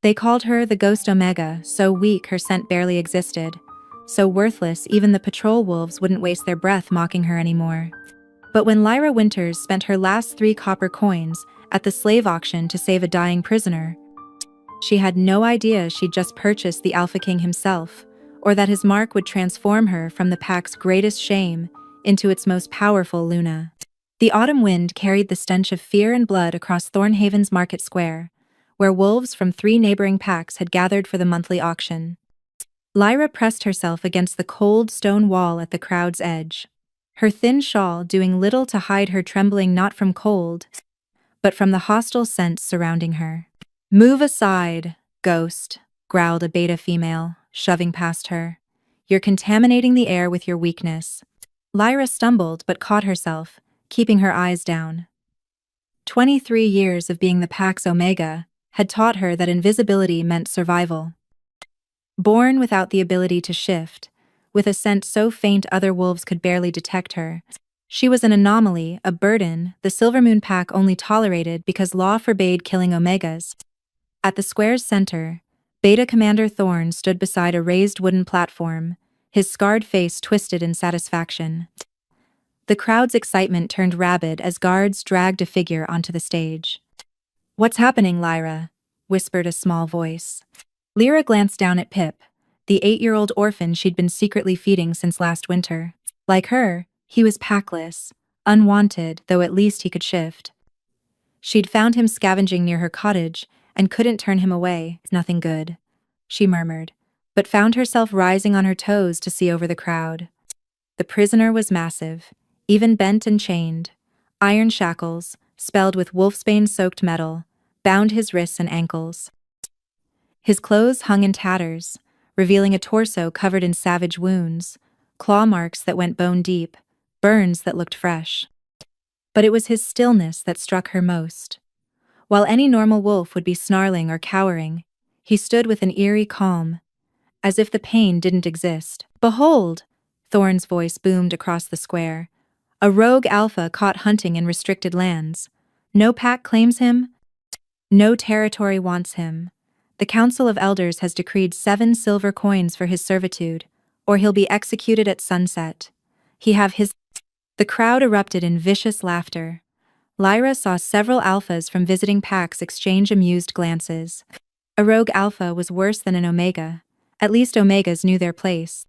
They called her the Ghost Omega, so weak her scent barely existed. So worthless even the patrol wolves wouldn't waste their breath mocking her anymore. But when Lyra Winters spent her last 3 copper coins at the slave auction to save a dying prisoner, she had no idea she'd just purchased the Alpha King himself, or that his mark would transform her from the pack's greatest shame into its most powerful Luna. The autumn wind carried the stench of fear and blood across Thornhaven's market square, where wolves from 3 neighboring packs had gathered for the monthly auction. Lyra pressed herself against the cold stone wall at the crowd's edge, her thin shawl doing little to hide her trembling not from cold, but from the hostile scents surrounding her. "Move aside, ghost," growled a beta female, shoving past her. "You're contaminating the air with your weakness." Lyra stumbled but caught herself, keeping her eyes down. 23 years of being the pack's Omega had taught her that invisibility meant survival. Born without the ability to shift, with a scent so faint other wolves could barely detect her, she was an anomaly, a burden the Silvermoon pack only tolerated because law forbade killing Omegas. At the square's center, Beta Commander Thorn stood beside a raised wooden platform, his scarred face twisted in satisfaction. The crowd's excitement turned rabid as guards dragged a figure onto the stage. "What's happening, Lyra?" whispered a small voice. Lyra glanced down at Pip, the 8-year-old orphan she'd been secretly feeding since last winter. Like her, he was packless, unwanted, though at least he could shift. She'd found him scavenging near her cottage and couldn't turn him away. "Nothing good," she murmured, but found herself rising on her toes to see over the crowd. The prisoner was massive, even bent and chained. Iron shackles, spelled with wolfsbane-soaked metal, bound his wrists and ankles. His clothes hung in tatters, revealing a torso covered in savage wounds, claw marks that went bone deep, burns that looked fresh. But it was his stillness that struck her most. While any normal wolf would be snarling or cowering, he stood with an eerie calm, as if the pain didn't exist. "Behold!" Thorn's voice boomed across the square. "A rogue alpha caught hunting in restricted lands. No pack claims him. No territory wants him. The Council of Elders has decreed 7 silver coins for his servitude, or he'll be executed at sunset. He have his—" The crowd erupted in vicious laughter. Lyra saw several alphas from visiting packs exchange amused glances. A rogue alpha was worse than an omega. At least omegas knew their place.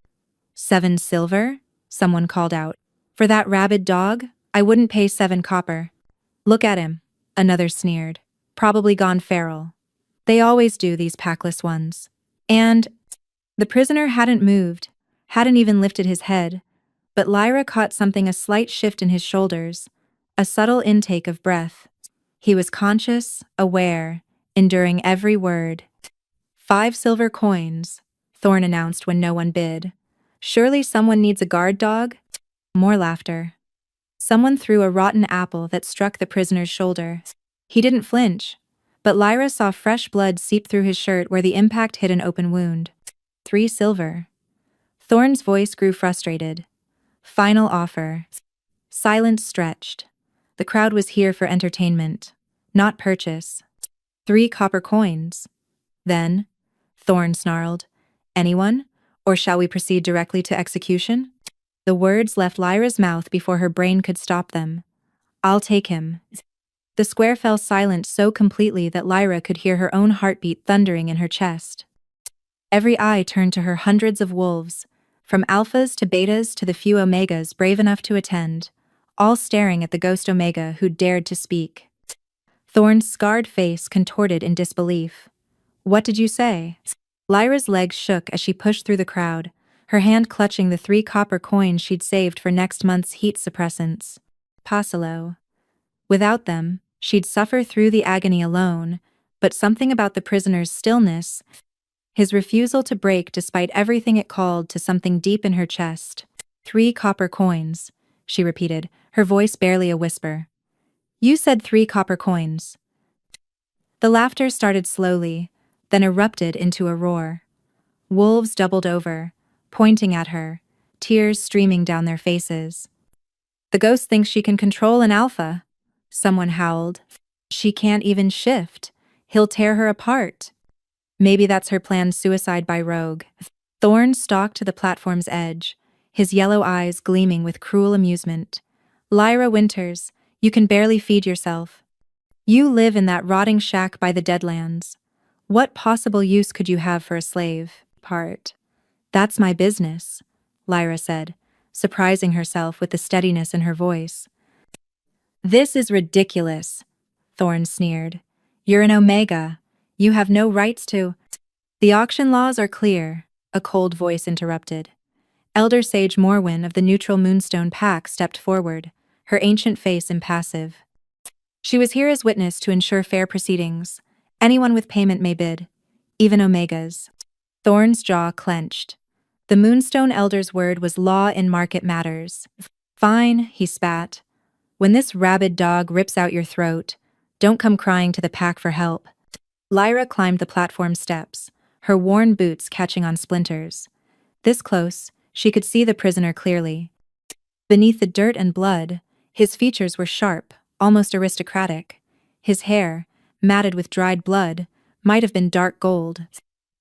7 silver? Someone called out. "For that rabid dog? I wouldn't pay 7 copper. Look at him," another sneered. "Probably gone feral. They always do, these packless ones." And the prisoner hadn't moved, hadn't even lifted his head, but Lyra caught something, a slight shift in his shoulders, a subtle intake of breath. He was conscious, aware, enduring every word. 5 silver coins, Thorn announced when no one bid. "Surely someone needs a guard dog?" More laughter. Someone threw a rotten apple that struck the prisoner's shoulder. He didn't flinch, but Lyra saw fresh blood seep through his shirt where the impact hit an open wound. 3 silver. Thorn's voice grew frustrated. "Final offer." Silence stretched. The crowd was here for entertainment, not purchase. 3 copper coins. "Then," Thorn snarled, "anyone? Or shall we proceed directly to execution?" The words left Lyra's mouth before her brain could stop them. "I'll take him." The square fell silent so completely that Lyra could hear her own heartbeat thundering in her chest. Every eye turned to her. Hundreds of wolves, from alphas to betas to the few omegas brave enough to attend, all staring at the ghost omega who dared to speak. Thorn's scarred face contorted in disbelief. "What did you say?" Lyra's legs shook as she pushed through the crowd, her hand clutching the 3 copper coins she'd saved for next month's heat suppressants. Pasalo. Without them, she'd suffer through the agony alone, but something about the prisoner's stillness, his refusal to break despite everything, it called to something deep in her chest. 3 copper coins, she repeated, her voice barely a whisper. "You said 3 copper coins." The laughter started slowly, then erupted into a roar. Wolves doubled over, pointing at her, tears streaming down their faces. "The ghost thinks she can control an alpha," someone howled. "She can't even shift. He'll tear her apart." Maybe that's her planned suicide by rogue. Thorn stalked to the platform's edge, his yellow eyes gleaming with cruel amusement. Lyra Winters, you can barely feed yourself. You live in that rotting shack by the Deadlands. What possible use could you have for a slave? That's my business, Lyra said, surprising herself with the steadiness in her voice. This is ridiculous, Thorn sneered. You're an Omega. You have no rights to— The auction laws are clear, a cold voice interrupted. Elder Sage Morwyn of the Neutral Moonstone Pack stepped forward, her ancient face impassive. She was here as witness to ensure fair proceedings. Anyone with payment may bid, even Omegas. Thorn's jaw clenched. The Moonstone Elder's word was law in market matters. Fine, he spat. When this rabid dog rips out your throat, don't come crying to the pack for help. Lyra climbed the platform steps, her worn boots catching on splinters. This close, she could see the prisoner clearly. Beneath the dirt and blood, his features were sharp, almost aristocratic. His hair, matted with dried blood, might have been dark gold.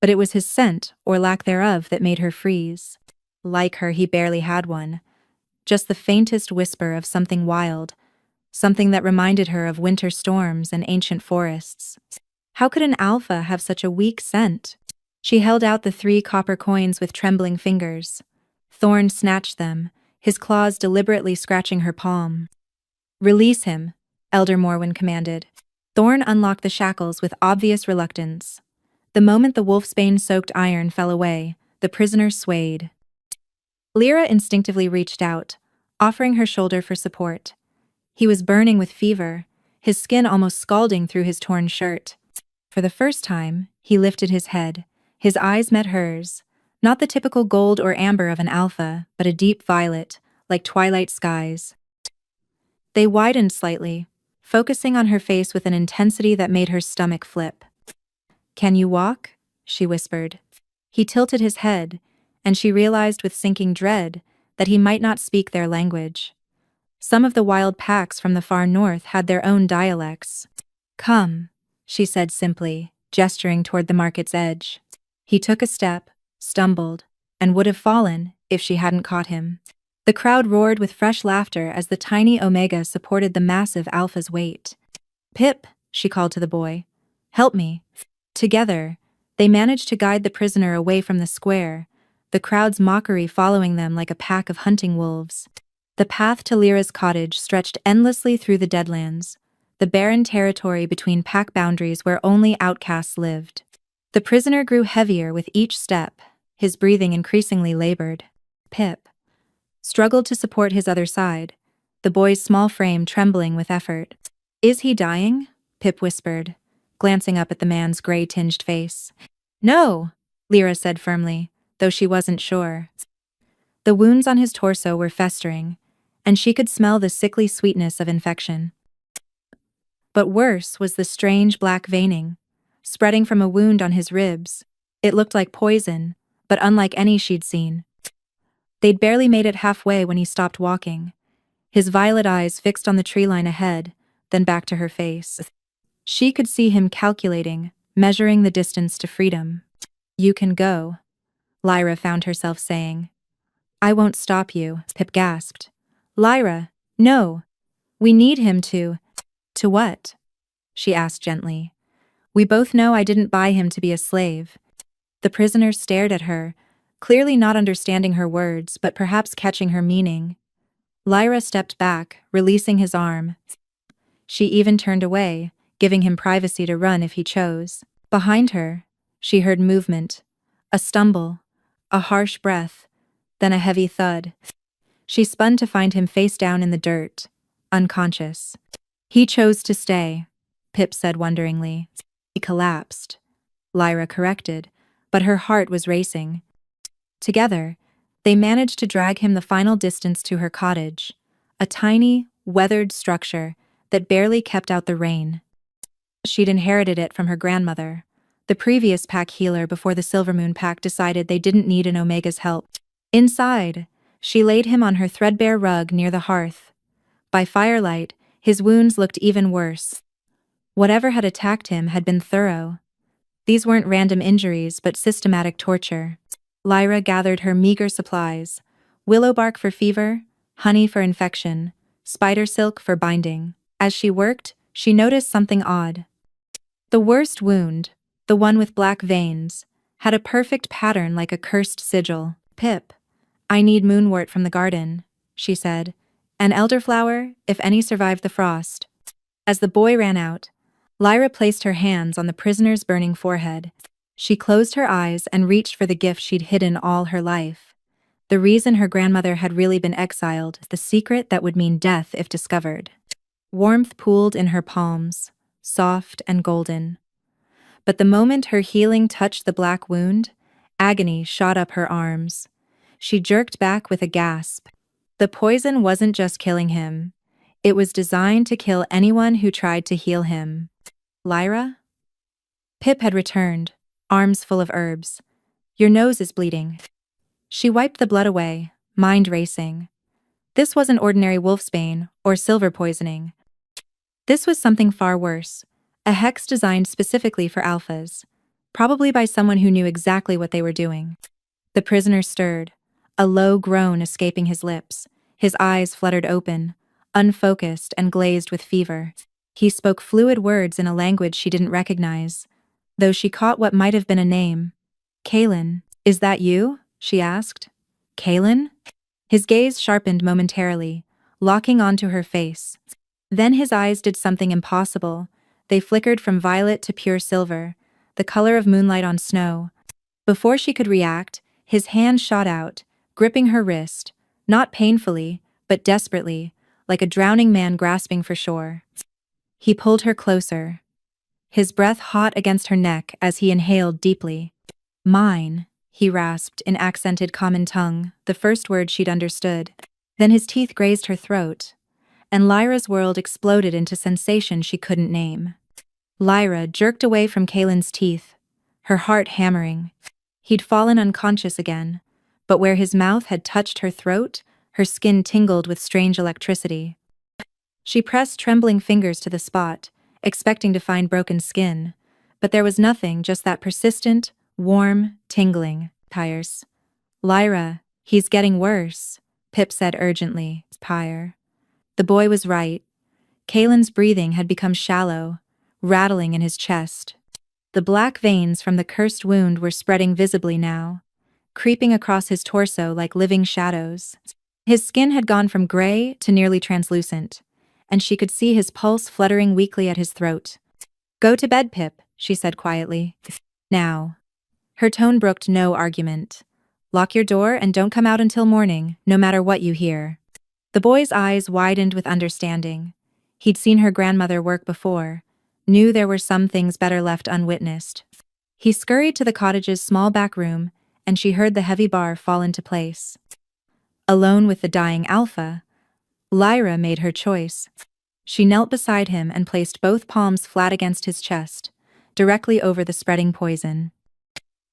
But it was his scent, or lack thereof, that made her freeze. Like her, he barely had one. Just the faintest whisper of something wild, something that reminded her of winter storms and ancient forests. How could an alpha have such a weak scent? She held out the 3 copper coins with trembling fingers. Thorn snatched them, his claws deliberately scratching her palm. Release him, Elder Morwyn commanded. Thorn unlocked the shackles with obvious reluctance. The moment the wolfsbane-soaked iron fell away, the prisoner swayed. Lyra instinctively reached out, offering her shoulder for support. He was burning with fever, his skin almost scalding through his torn shirt. For the first time, he lifted his head. His eyes met hers, not the typical gold or amber of an alpha, but a deep violet, like twilight skies. They widened slightly, focusing on her face with an intensity that made her stomach flip. Can you walk? She whispered. He tilted his head, and she realized with sinking dread that he might not speak their language. Some of the wild packs from the far north had their own dialects. Come, she said simply, gesturing toward the market's edge. He took a step, stumbled, and would have fallen if she hadn't caught him. The crowd roared with fresh laughter as the tiny Omega supported the massive Alpha's weight. Pip, she called to the boy. Help me. Together, they managed to guide the prisoner away from the square, the crowd's mockery following them like a pack of hunting wolves. The path to Lyra's cottage stretched endlessly through the Deadlands, the barren territory between pack boundaries where only outcasts lived. The prisoner grew heavier with each step, his breathing increasingly labored. Pip struggled to support his other side, the boy's small frame trembling with effort. Is he dying? Pip whispered, glancing up at the man's gray-tinged face. No, Lyra said firmly, though she wasn't sure. The wounds on his torso were festering, and she could smell the sickly sweetness of infection. But worse was the strange black veining, spreading from a wound on his ribs. It looked like poison, but unlike any she'd seen. They'd barely made it halfway when he stopped walking, his violet eyes fixed on the tree line ahead, then back to her face. She could see him calculating, measuring the distance to freedom. You can go, Lyra found herself saying. I won't stop you, Pip gasped. Lyra, no. We need him to— To what? She asked gently. We both know I didn't buy him to be a slave. The prisoner stared at her, clearly not understanding her words, but perhaps catching her meaning. Lyra stepped back, releasing his arm. She even turned away, giving him privacy to run if he chose. Behind her, she heard movement, a stumble, a harsh breath, then a heavy thud. She spun to find him face down in the dirt, unconscious. He chose to stay, Pip said wonderingly. He collapsed, Lyra corrected, but her heart was racing. Together, they managed to drag him the final distance to her cottage, a tiny, weathered structure that barely kept out the rain. She'd inherited it from her grandmother, the previous pack healer before the Silvermoon Pack decided they didn't need an Omega's help. Inside, she laid him on her threadbare rug near the hearth. By firelight, his wounds looked even worse. Whatever had attacked him had been thorough. These weren't random injuries but systematic torture. Lyra gathered her meager supplies: willow bark for fever, honey for infection, spider silk for binding. As she worked, she noticed something odd. The worst wound, the one with black veins, had a perfect pattern like a cursed sigil. "Pip, I need moonwort from the garden," she said. "An elderflower, if any survived the frost." As the boy ran out, Lyra placed her hands on the prisoner's burning forehead. She closed her eyes and reached for the gift she'd hidden all her life. The reason her grandmother had really been exiled, the secret that would mean death if discovered. Warmth pooled in her palms, soft and golden. But the moment her healing touched the black wound, agony shot up her arms. She jerked back with a gasp. The poison wasn't just killing him. It was designed to kill anyone who tried to heal him. "Lyra?" Pip had returned, arms full of herbs. "Your nose is bleeding." She wiped the blood away, mind racing. This wasn't ordinary wolfsbane or silver poisoning. This was something far worse, a hex designed specifically for alphas, probably by someone who knew exactly what they were doing. The prisoner stirred, a low groan escaping his lips. His eyes fluttered open, unfocused and glazed with fever. He spoke fluid words in a language she didn't recognize, though she caught what might have been a name. "Kaelin, is that you?" she asked. "Kaelin?" His gaze sharpened momentarily, locking onto her face. Then his eyes did something impossible. They flickered from violet to pure silver, the color of moonlight on snow. Before she could react, his hand shot out, gripping her wrist, not painfully, but desperately, like a drowning man grasping for shore. He pulled her closer, his breath hot against her neck as he inhaled deeply. "Mine," he rasped in accented common tongue, the first word she'd understood. Then his teeth grazed her throat, and Lyra's world exploded into sensation she couldn't name. Lyra jerked away from Kaelin's teeth, her heart hammering. He'd fallen unconscious again, but where his mouth had touched her throat, her skin tingled with strange electricity. She pressed trembling fingers to the spot, expecting to find broken skin, but there was nothing, just that persistent, warm, tingling. "Tires. Lyra, he's getting worse," Pip said urgently. "Pyre." The boy was right. Kaelin's breathing had become shallow, rattling in his chest. The black veins from the cursed wound were spreading visibly now, creeping across his torso like living shadows. His skin had gone from gray to nearly translucent, and she could see his pulse fluttering weakly at his throat. "Go to bed, Pip," she said quietly. "Now." Her tone brooked no argument. "Lock your door and don't come out until morning, no matter what you hear." The boy's eyes widened with understanding. He'd seen her grandmother work before, knew there were some things better left unwitnessed. He scurried to the cottage's small back room, and she heard the heavy bar fall into place. Alone with the dying alpha, Lyra made her choice. She knelt beside him and placed both palms flat against his chest, directly over the spreading poison.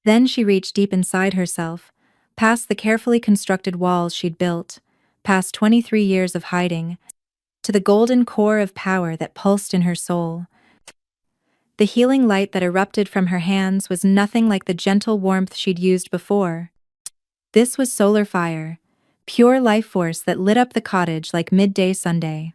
Then she reached deep inside herself, past the carefully constructed walls she'd built, past 23 years of hiding, to the golden core of power that pulsed in her soul. The healing light that erupted from her hands was nothing like the gentle warmth she'd used before. This was solar fire, pure life force that lit up the cottage like midday Sunday.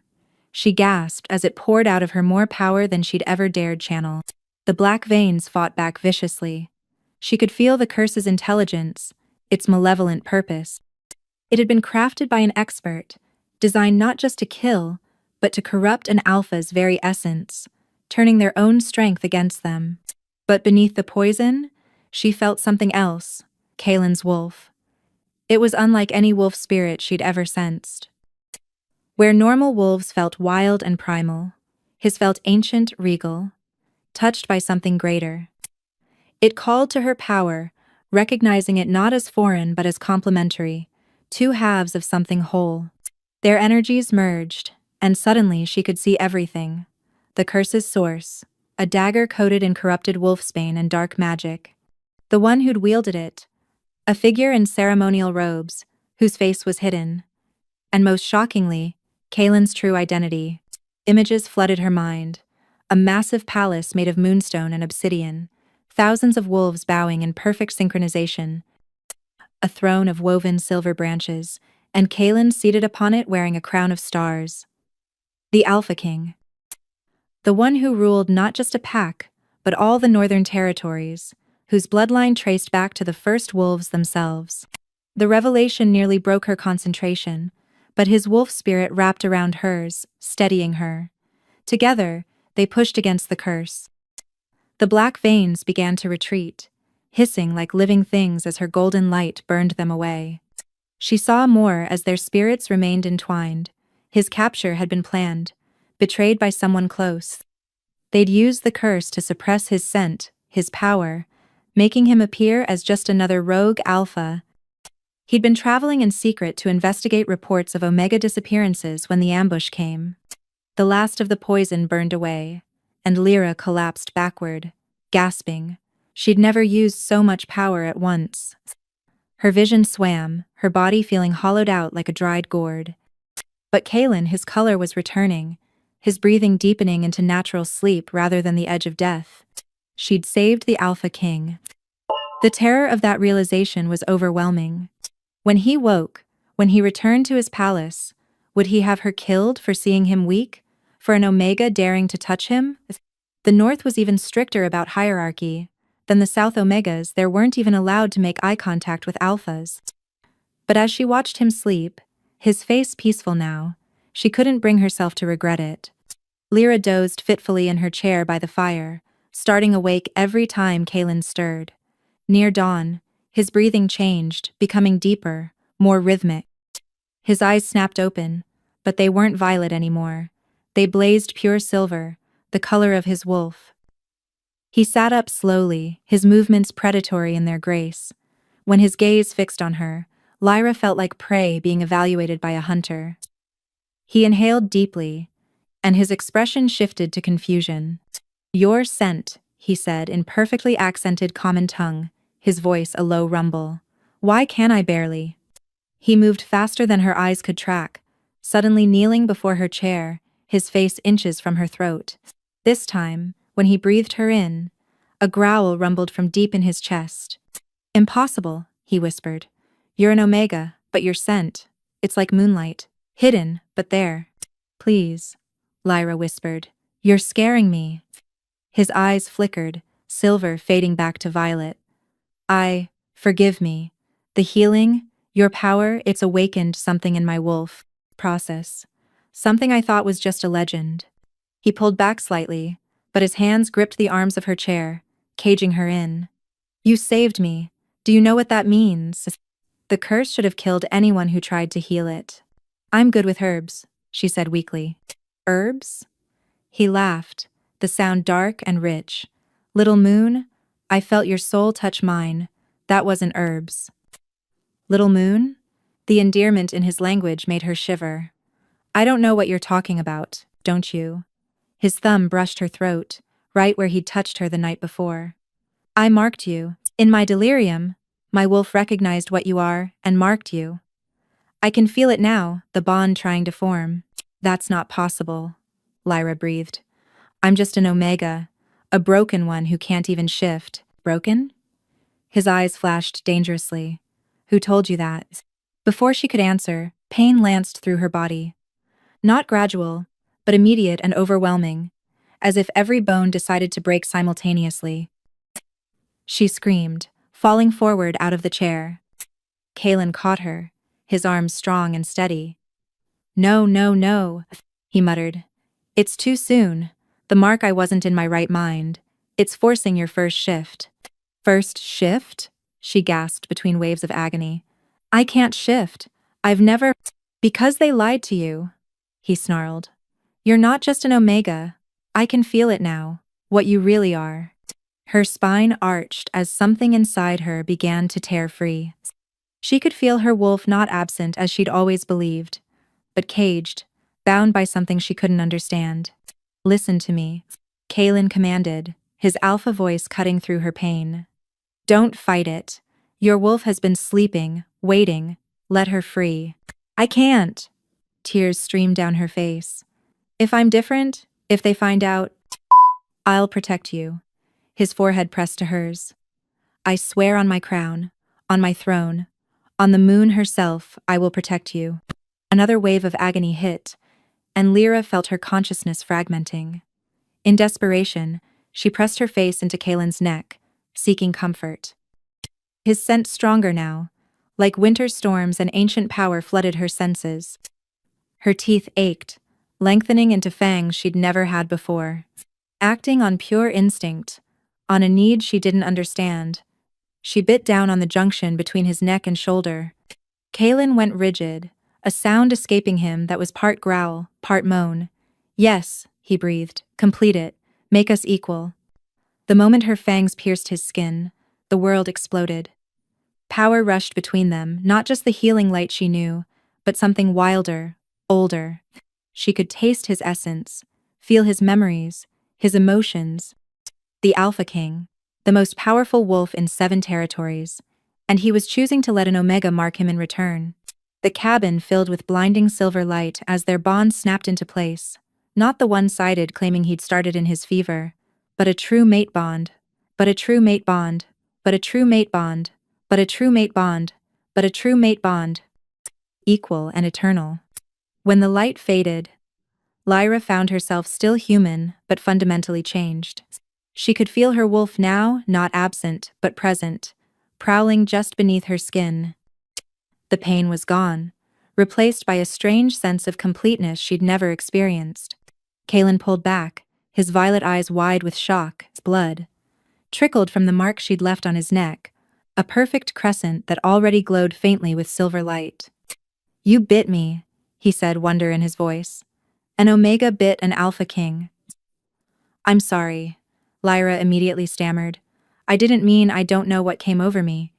She gasped as it poured out of her more power than she'd ever dared channel. The black veins fought back viciously. She could feel the curse's intelligence, its malevolent purpose. It had been crafted by an expert, designed not just to kill, but to corrupt an alpha's very essence, turning their own strength against them. But beneath the poison, she felt something else, Kaelin's wolf. It was unlike any wolf spirit she'd ever sensed. Where normal wolves felt wild and primal, his felt ancient, regal, touched by something greater. It called to her power, recognizing it not as foreign but as complementary, two halves of something whole. Their energies merged, and suddenly she could see everything. The curse's source, a dagger coated in corrupted wolfsbane and dark magic. The one who'd wielded it, a figure in ceremonial robes, whose face was hidden. And most shockingly, Kaelin's true identity. Images flooded her mind. A massive palace made of moonstone and obsidian, thousands of wolves bowing in perfect synchronization, a throne of woven silver branches, and Kaelin seated upon it wearing a crown of stars. The Alpha King. The one who ruled not just a pack, but all the northern territories, whose bloodline traced back to the first wolves themselves. The revelation nearly broke her concentration, but his wolf spirit wrapped around hers, steadying her. Together, they pushed against the curse. The black veins began to retreat, hissing like living things as her golden light burned them away. She saw more as their spirits remained entwined. His capture had been planned, betrayed by someone close. They'd used the curse to suppress his scent, his power, making him appear as just another rogue alpha. He'd been traveling in secret to investigate reports of Omega disappearances when the ambush came. The last of the poison burned away, and Lyra collapsed backward, gasping. She'd never used so much power at once. Her vision swam, her body feeling hollowed out like a dried gourd. But Kaelin, his color was returning, his breathing deepening into natural sleep rather than the edge of death. She'd saved the Alpha King. The terror of that realization was overwhelming. When he woke, when he returned to his palace, would he have her killed for seeing him weak? For an Omega daring to touch him? The North was even stricter about hierarchy. Than the South Omegas, there weren't even allowed to make eye contact with Alphas. But as she watched him sleep, his face peaceful now, she couldn't bring herself to regret it. Lyra dozed fitfully in her chair by the fire, starting awake every time Kaelin stirred. Near dawn, his breathing changed, becoming deeper, more rhythmic. His eyes snapped open, but they weren't violet anymore. They blazed pure silver, the color of his wolf. He sat up slowly, his movements predatory in their grace. When his gaze fixed on her, Lyra felt like prey being evaluated by a hunter. He inhaled deeply, and his expression shifted to confusion. "Your scent," he said in perfectly accented common tongue, his voice a low rumble. "Why can I barely?" He moved faster than her eyes could track, suddenly kneeling before her chair, his face inches from her throat. This time, when he breathed her in, a growl rumbled from deep in his chest. "Impossible," he whispered. "You're an Omega, but your scent, it's like moonlight, hidden, but there." "Please," Lyra whispered. "You're scaring me." His eyes flickered, silver fading back to violet. Forgive me. The healing, your power, it's awakened something in my wolf process. Something I thought was just a legend." He pulled back slightly, but his hands gripped the arms of her chair, caging her in. "You saved me. Do you know what that means?" The curse should have killed anyone who tried to heal it. "I'm good with herbs," she said weakly. "Herbs?" He laughed, the sound dark and rich. "Little moon, I felt your soul touch mine. That wasn't herbs." "Little moon?" The endearment in his language made her shiver. "I don't know what you're talking about, don't you?" His thumb brushed her throat, right where he'd touched her the night before. "I marked you. In my delirium, my wolf recognized what you are and marked you. I can feel it now, the bond trying to form." "That's not possible," Lyra breathed. "I'm just an Omega, a broken one who can't even shift." "Broken?" His eyes flashed dangerously. "Who told you that?" Before she could answer, pain lanced through her body. Not gradual, but immediate and overwhelming, as if every bone decided to break simultaneously. She screamed, falling forward out of the chair. Kaelin caught her, his arms strong and steady. "No, no, no," he muttered. "It's too soon. The mark I wasn't in my right mind. It's forcing your first shift." "First shift?" she gasped between waves of agony. "I can't shift. I've never—" "Because they lied to you," he snarled. "You're not just an Omega. I can feel it now, what you really are." Her spine arched as something inside her began to tear free. She could feel her wolf not absent as she'd always believed, but caged, bound by something she couldn't understand. "Listen to me," Kaelin commanded, his alpha voice cutting through her pain. "Don't fight it. Your wolf has been sleeping, waiting. Let her free." "I can't." Tears streamed down her face. "If I'm different, if they find out, I'll protect you." his forehead pressed to hers. I swear on my crown, on my throne, on the moon herself, I will protect you. Another wave of agony hit, and Lyra felt her consciousness fragmenting. In desperation, she pressed her face into Kaelin's neck, seeking comfort. His scent stronger now, like winter storms, and ancient power flooded her senses. Her teeth ached, lengthening into fangs she'd never had before. Acting on pure instinct, on a need she didn't understand, she bit down on the junction between his neck and shoulder. Kaelin went rigid, a sound escaping him that was part growl, part moan. Yes, he breathed, complete it, make us equal. The moment her fangs pierced his skin, the world exploded. Power rushed between them, not just the healing light she knew, but something wilder, older. She could taste his essence, feel his memories, his emotions. The Alpha King, the most powerful wolf in 7 territories, and he was choosing to let an Omega mark him in return. The cabin filled with blinding silver light as their bond snapped into place, not the one-sided claiming he'd started in his fever, but a true mate bond, but a true mate bond, but a true mate bond, but a true mate bond, but a true mate bond. Equal and eternal. When the light faded, Lyra found herself still human, but fundamentally changed. She could feel her wolf now, not absent, but present, prowling just beneath her skin. The pain was gone, replaced by a strange sense of completeness she'd never experienced. Kaelin pulled back, his violet eyes wide with shock. Blood trickled from the mark she'd left on his neck, a perfect crescent that already glowed faintly with silver light. You bit me, he said, wonder in his voice. An Omega bit an Alpha King. I'm sorry, Lyra immediately stammered. I didn't mean. I don't know what came over me.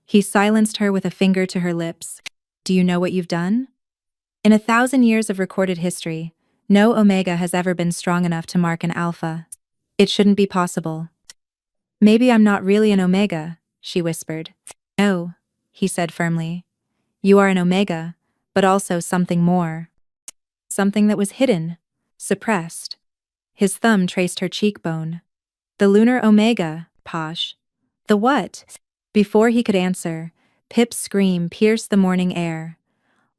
He silenced her with a finger to her lips. Do you know what you've done? In 1,000 years of recorded history, no Omega has ever been strong enough to mark an Alpha. It shouldn't be possible. Maybe I'm not really an Omega, she whispered. No, he said firmly. You are an Omega, but also something more. Something that was hidden, suppressed. His thumb traced her cheekbone. The lunar Omega, Posh. The what? Before he could answer, Pip's scream pierced the morning air.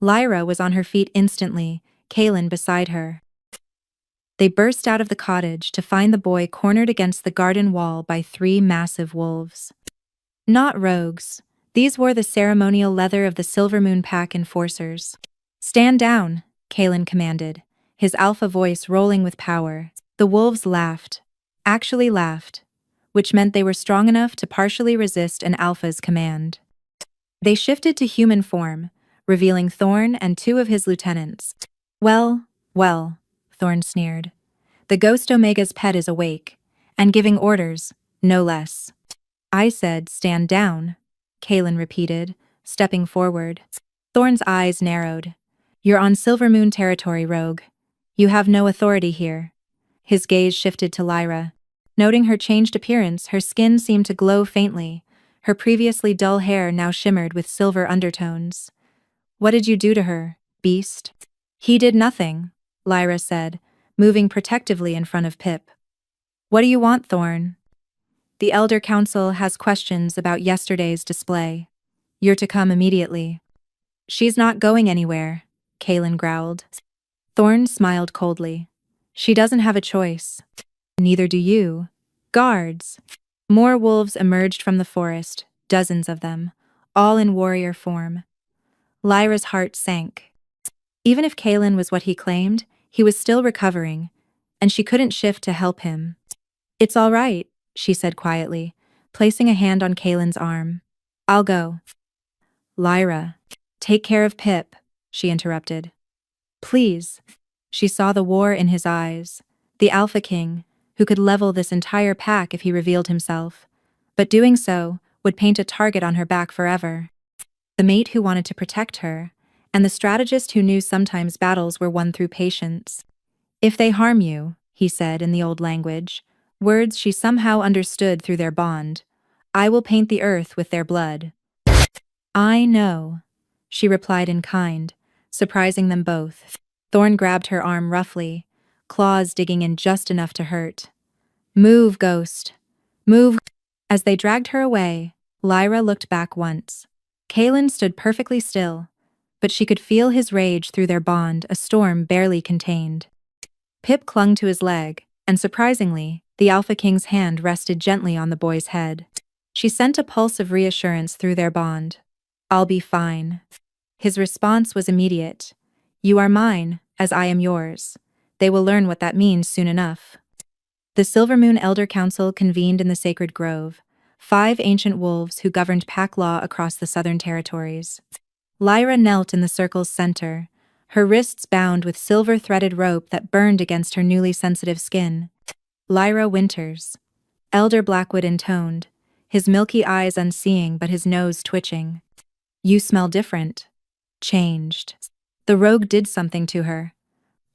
Lyra was on her feet instantly, Kaelin beside her. They burst out of the cottage to find the boy cornered against the garden wall by 3 massive wolves. Not rogues. These wore the ceremonial leather of the Silver Moon Pack enforcers. Stand down, Kaelin commanded, his alpha voice rolling with power. The wolves laughed. Actually laughed, which meant they were strong enough to partially resist an alpha's command. They shifted to human form, revealing Thorn and 2 of his lieutenants. Well, Thorn sneered. The Ghost Omega's pet is awake, and giving orders, no less. I said stand down, Kaelin repeated, stepping forward. Thorn's eyes narrowed. You're on Silver Moon territory, rogue. You have no authority here. His gaze shifted to Lyra. Noting her changed appearance, her skin seemed to glow faintly. Her previously dull hair now shimmered with silver undertones. What did you do to her, beast? He did nothing, Lyra said, moving protectively in front of Pip. What do you want, Thorn? The Elder Council has questions about yesterday's display. You're to come immediately. She's not going anywhere, Kaelin growled. Thorn smiled coldly. She doesn't have a choice. Neither do you. Guards. More wolves emerged from the forest, dozens of them, all in warrior form. Lyra's heart sank. Even if Kaelin was what he claimed, he was still recovering, and she couldn't shift to help him. It's all right, she said quietly, placing a hand on Kaelin's arm. I'll go. Lyra, take care of Pip, she interrupted. Please. She saw the war in his eyes, the Alpha King, who could level this entire pack if he revealed himself, but doing so would paint a target on her back forever. The mate who wanted to protect her, and the strategist who knew sometimes battles were won through patience. If they harm you, he said in the old language, words she somehow understood through their bond, I will paint the earth with their blood. I know, she replied in kind, surprising them both. Thorn grabbed her arm roughly, claws digging in just enough to hurt. Move, ghost. Move. As they dragged her away, Lyra looked back once. Kaelin stood perfectly still, but she could feel his rage through their bond, a storm barely contained. Pip clung to his leg, and surprisingly, the Alpha King's hand rested gently on the boy's head. She sent a pulse of reassurance through their bond. "I'll be fine." His response was immediate. "You are mine, as I am yours. They will learn what that means soon enough." The Silvermoon Elder Council convened in the sacred grove, 5 ancient wolves who governed pack law across the southern territories. Lyra knelt in the circle's center, her wrists bound with silver-threaded rope that burned against her newly sensitive skin. "Lyra Winters," Elder Blackwood intoned, his milky eyes unseeing but his nose twitching. "You smell different. Changed." "The rogue did something to her,"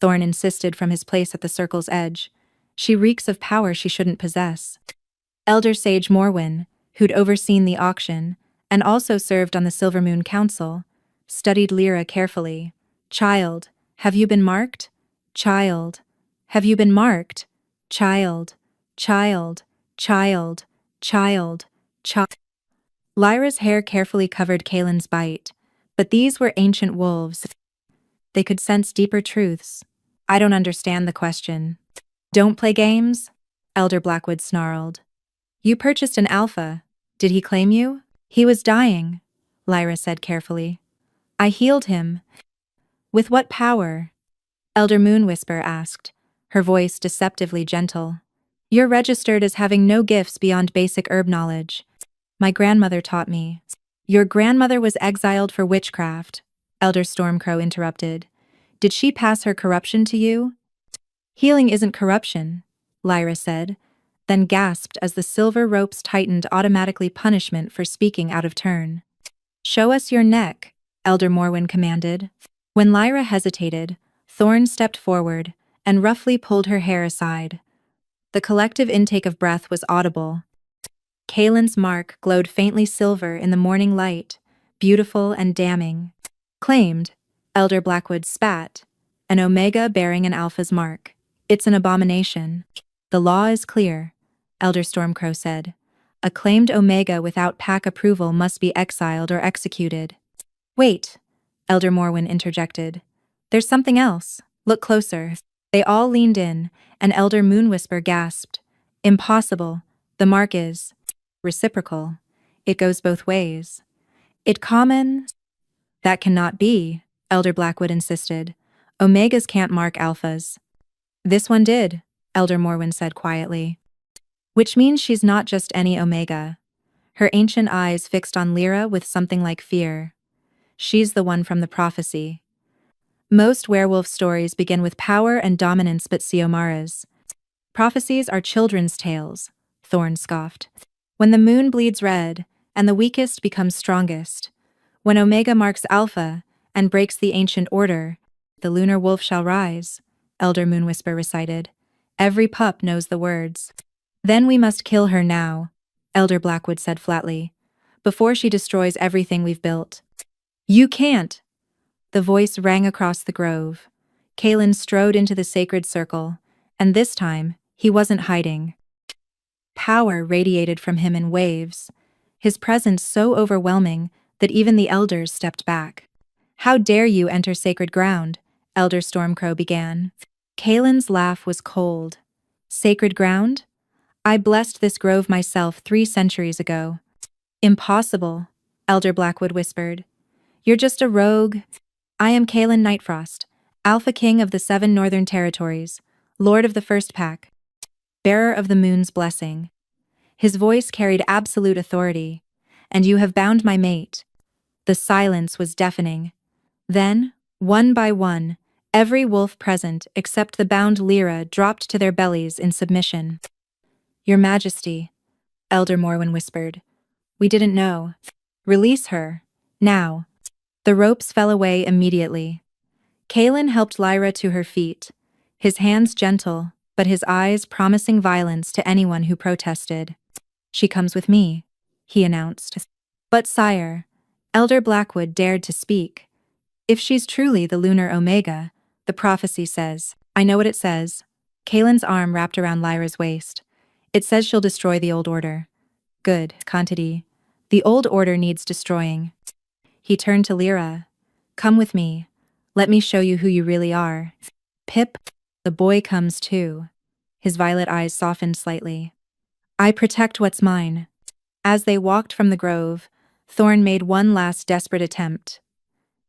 Thorn insisted from his place at the circle's edge. "She reeks of power she shouldn't possess." Elder Sage Morwyn, who'd overseen the auction, and also served on the Silvermoon Council, studied Lyra carefully. "Child, have you been marked? Child, have you been marked? Child, child, child, child, child." Lyra's hair carefully covered Kaelin's bite, but these were ancient wolves. They could sense deeper truths. "I don't understand the question." "Don't play games?" Elder Blackwood snarled. "You purchased an alpha. Did he claim you?" "He was dying," Lyra said carefully. "I healed him." "With what power?" Elder Moonwhisper asked, her voice deceptively gentle. "You're registered as having no gifts beyond basic herb knowledge. My grandmother taught me." "Your grandmother was exiled for witchcraft," Elder Stormcrow interrupted. "Did she pass her corruption to you?" "Healing isn't corruption," Lyra said, then gasped as the silver ropes tightened, automatically punishment for speaking out of turn. "Show us your neck," Elder Morwyn commanded. When Lyra hesitated, Thorn stepped forward and roughly pulled her hair aside. The collective intake of breath was audible. Kaelin's mark glowed faintly silver in the morning light, beautiful and damning. "Claimed," Elder Blackwood spat, "an Omega bearing an Alpha's mark. It's an abomination." "The law is clear," Elder Stormcrow said. "A claimed Omega without pack approval must be exiled or executed." "Wait," Elder Morwyn interjected. "There's something else. Look closer." They all leaned in, and Elder Moonwhisper gasped. "Impossible. The mark is reciprocal. It goes both ways." "It common?" "That cannot be," Elder Blackwood insisted. "Omegas can't mark alphas." "This one did," Elder Morwyn said quietly. "Which means she's not just any Omega." Her ancient eyes fixed on Lyra with something like fear. "She's the one from the prophecy." Most werewolf stories begin with power and dominance, but Xiomara's prophecies are children's tales, Thorn scoffed. "When the moon bleeds red, and the weakest becomes strongest. When Omega marks Alpha, and breaks the ancient order, the lunar wolf shall rise," Elder Moonwhisper recited. "Every pup knows the words." "Then we must kill her now," Elder Blackwood said flatly, "before she destroys everything we've built." "You can't!" The voice rang across the grove. Kaelin strode into the sacred circle, and this time, he wasn't hiding. Power radiated from him in waves, his presence so overwhelming that even the elders stepped back. "How dare you enter sacred ground?" Elder Stormcrow began. Kaelin's laugh was cold. "Sacred ground? I blessed this grove myself 3 centuries ago." "Impossible," Elder Blackwood whispered. "You're just a rogue." "I am Kaelin Nightfrost, Alpha King of the 7 Northern Territories, Lord of the First Pack, bearer of the moon's blessing." His voice carried absolute authority. "And you have bound my mate." The silence was deafening. Then, one by one, every wolf present except the bound Lyra dropped to their bellies in submission. "Your Majesty," Elder Morwyn whispered. "We didn't know." "Release her. Now." The ropes fell away immediately. Kaelin helped Lyra to her feet, his hands gentle, but his eyes promising violence to anyone who protested. "She comes with me," he announced. "But sire," Elder Blackwood dared to speak. "If she's truly the lunar Omega, the prophecy says." "I know what it says." Kaelin's arm wrapped around Lyra's waist. It says she'll destroy the old order. Good, quantity. The old order needs destroying. He turned to Lyra. Come with me. Let me show you who you really are. Pip, the boy comes too. His violet eyes softened slightly. I protect what's mine. As they walked from the grove, Thorn made one last desperate attempt.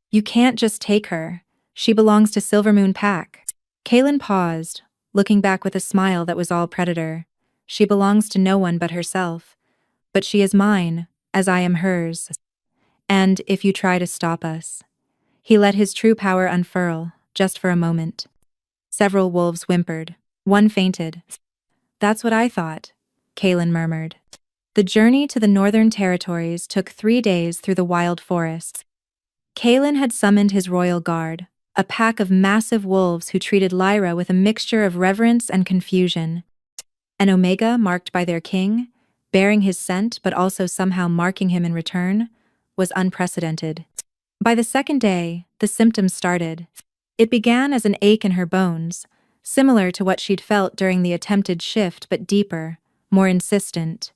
You can't just take her. She belongs to Silvermoon Pack. Kaelin paused, looking back with a smile that was all predator. She belongs to no one but herself. But she is mine, as I am hers. And if you try to stop us. He let his true power unfurl, just for a moment. Several wolves whimpered. One fainted. That's what I thought, Kaelin murmured. The journey to the Northern Territories took 3 days through the wild forests. Kaelin had summoned his royal guard, a pack of massive wolves who treated Lyra with a mixture of reverence and confusion. An omega marked by their king, bearing his scent but also somehow marking him in return, was unprecedented. By the second day, the symptoms started. It began as an ache in her bones, similar to what she'd felt during the attempted shift but deeper, more insistent.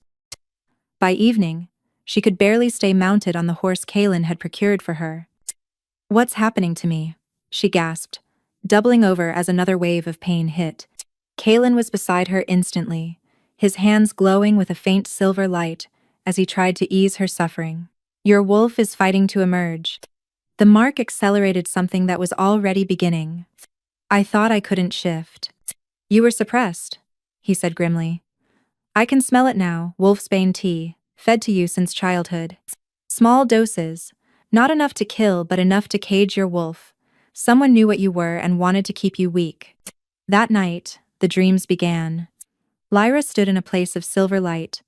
By evening, she could barely stay mounted on the horse Kaelin had procured for her. What's happening to me? She gasped, doubling over as another wave of pain hit. Kaelin was beside her instantly, his hands glowing with a faint silver light as he tried to ease her suffering. Your wolf is fighting to emerge. The mark accelerated something that was already beginning. I thought I couldn't shift. You were suppressed, he said grimly. I can smell it now, wolfsbane tea, fed to you since childhood. Small doses, not enough to kill but enough to cage your wolf. Someone knew what you were and wanted to keep you weak. That night, the dreams began. Lyra stood in a place of silver light,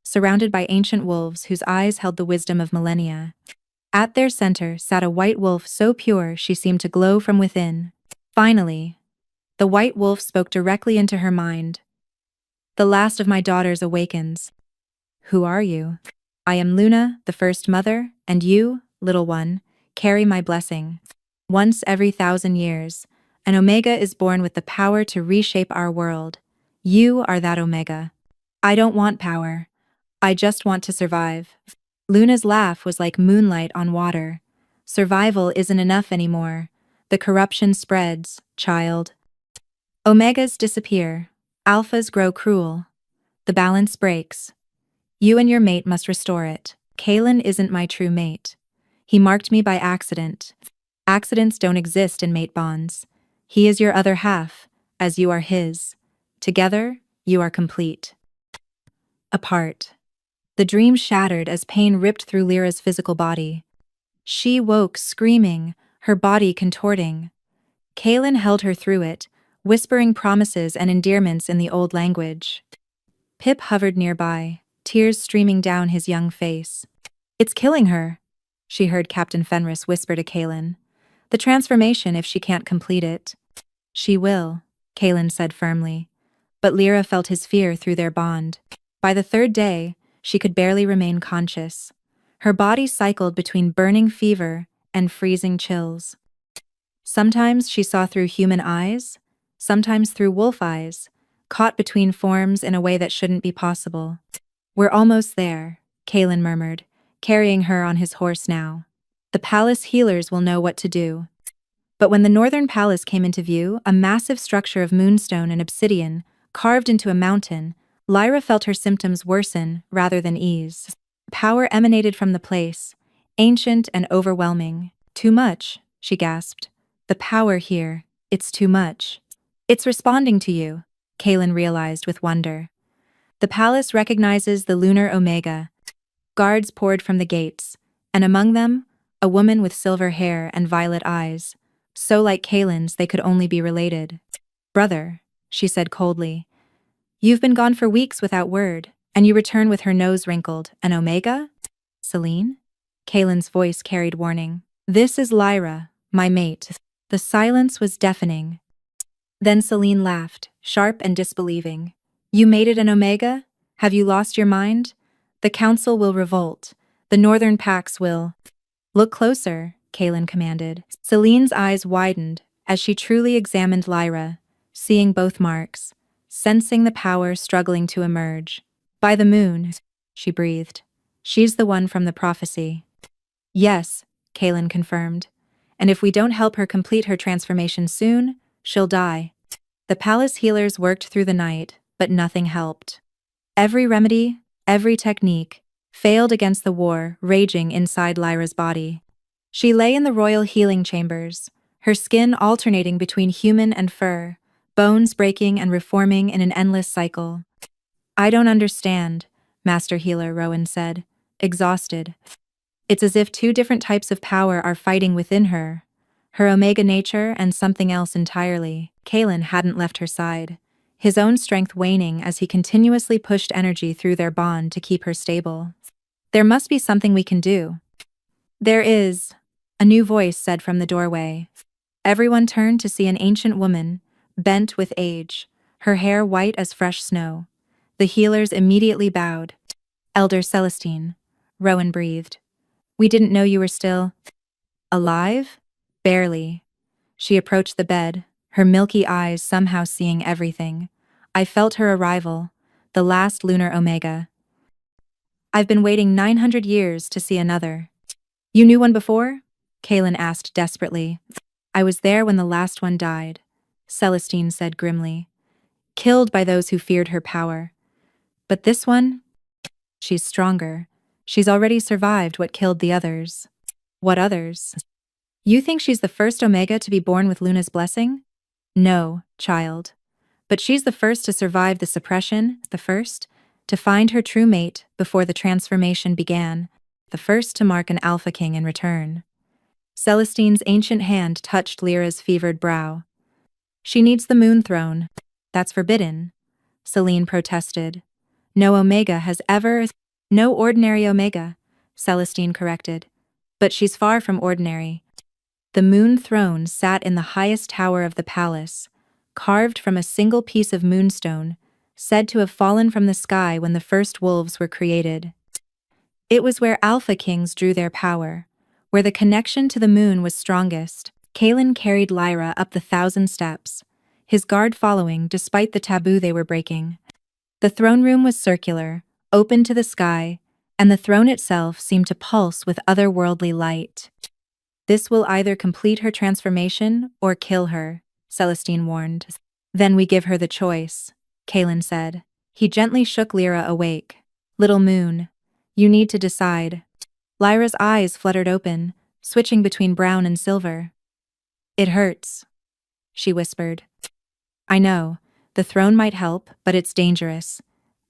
surrounded by ancient wolves whose eyes held the wisdom of millennia. At their center sat a white wolf so pure she seemed to glow from within. Finally, the white wolf spoke directly into her mind. The last of my daughters awakens. Who are you? I am Luna, the first mother, and you, little one, carry my blessing. Once every 1,000 years, an Omega is born with the power to reshape our world. You are that Omega. I don't want power. I just want to survive. Luna's laugh was like moonlight on water. Survival isn't enough anymore. The corruption spreads, child. Omegas disappear. Alphas grow cruel. The balance breaks. You and your mate must restore it. Kaelin isn't my true mate. He marked me by accident. Accidents don't exist in mate bonds. He is your other half, as you are his. Together, you are complete. Apart. The dream shattered as pain ripped through Lyra's physical body. She woke screaming, her body contorting. Kaelin held her through it, whispering promises and endearments in the old language. Pip hovered nearby, tears streaming down his young face. It's killing her, she heard Captain Fenris whisper to Kaelin. The transformation if she can't complete it. She will, Kaelin said firmly. But Lyra felt his fear through their bond. By the 3rd day, she could barely remain conscious. Her body cycled between burning fever and freezing chills. Sometimes she saw through human eyes, sometimes through wolf eyes, caught between forms in a way that shouldn't be possible. We're almost there, Kaelin murmured, carrying her on his horse now. The palace healers will know what to do. But when the northern palace came into view, a massive structure of moonstone and obsidian, carved into a mountain, Lyra felt her symptoms worsen rather than ease. Power emanated from the place, ancient and overwhelming. Too much, she gasped. The power here, it's too much. It's responding to you, Kaelin realized with wonder. The palace recognizes the lunar Omega. Guards poured from the gates, and among them, a woman with silver hair and violet eyes, so like Kaelin's they could only be related. Brother, she said coldly. You've been gone for weeks without word, and you return with her nose wrinkled. An Omega? Celine? Kaelin's voice carried warning. This is Lyra, my mate. The silence was deafening. Then Celine laughed, sharp and disbelieving. You mated an Omega? Have you lost your mind? The council will revolt. The northern packs will. Look closer, Kaelin commanded. Celine's eyes widened as she truly examined Lyra, seeing both marks. sensing the power struggling to emerge. By the moon, she breathed. She's the one from the prophecy. Yes, Kaelin confirmed. And if we don't help her complete her transformation soon, she'll die. The palace healers worked through the night, but nothing helped. Every remedy, every technique, failed against the war raging inside Lyra's body. She lay in the royal healing chambers, her skin alternating between human and fur, bones breaking and reforming in an endless cycle. I don't understand, Master Healer Rowan said, exhausted. It's as if two different types of power are fighting within her. Her Omega nature and something else entirely. Kaelin hadn't left her side, his own strength waning as he continuously pushed energy through their bond to keep her stable. There must be something we can do. There is, a new voice said from the doorway. Everyone turned to see an ancient woman, bent with age, her hair white as fresh snow. The healers immediately bowed. Elder Celestine, Rowan breathed. We didn't know you were still alive? Barely. She approached the bed, her milky eyes somehow seeing everything. I felt her arrival, the last lunar Omega. I've been waiting 900 years to see another. You knew one before? Kaelin asked desperately. I was there when the last one died, Celestine said grimly. Killed by those who feared her power. But this one? She's stronger. She's already survived what killed the others. What others? You think she's the first Omega to be born with Luna's blessing? No, child. But she's the first to survive the suppression, the first to find her true mate before the transformation began, the first to mark an Alpha King in return. Celestine's ancient hand touched Lyra's fevered brow. She needs the moon throne. That's forbidden, Celine protested. No Omega has ever... No ordinary Omega, Celestine corrected. But she's far from ordinary. The moon throne sat in the highest tower of the palace, carved from a single piece of moonstone, said to have fallen from the sky when the first wolves were created. It was where Alpha Kings drew their power, where the connection to the moon was strongest. Kaelin carried Lyra up the 1,000 steps, his guard following despite the taboo they were breaking. The throne room was circular, open to the sky, and the throne itself seemed to pulse with otherworldly light. This will either complete her transformation or kill her, Celestine warned. Then we give her the choice, Kaelin said. He gently shook Lyra awake. Little moon, you need to decide. Lyra's eyes fluttered open, switching between brown and silver. It hurts, she whispered. I know, the throne might help, but it's dangerous.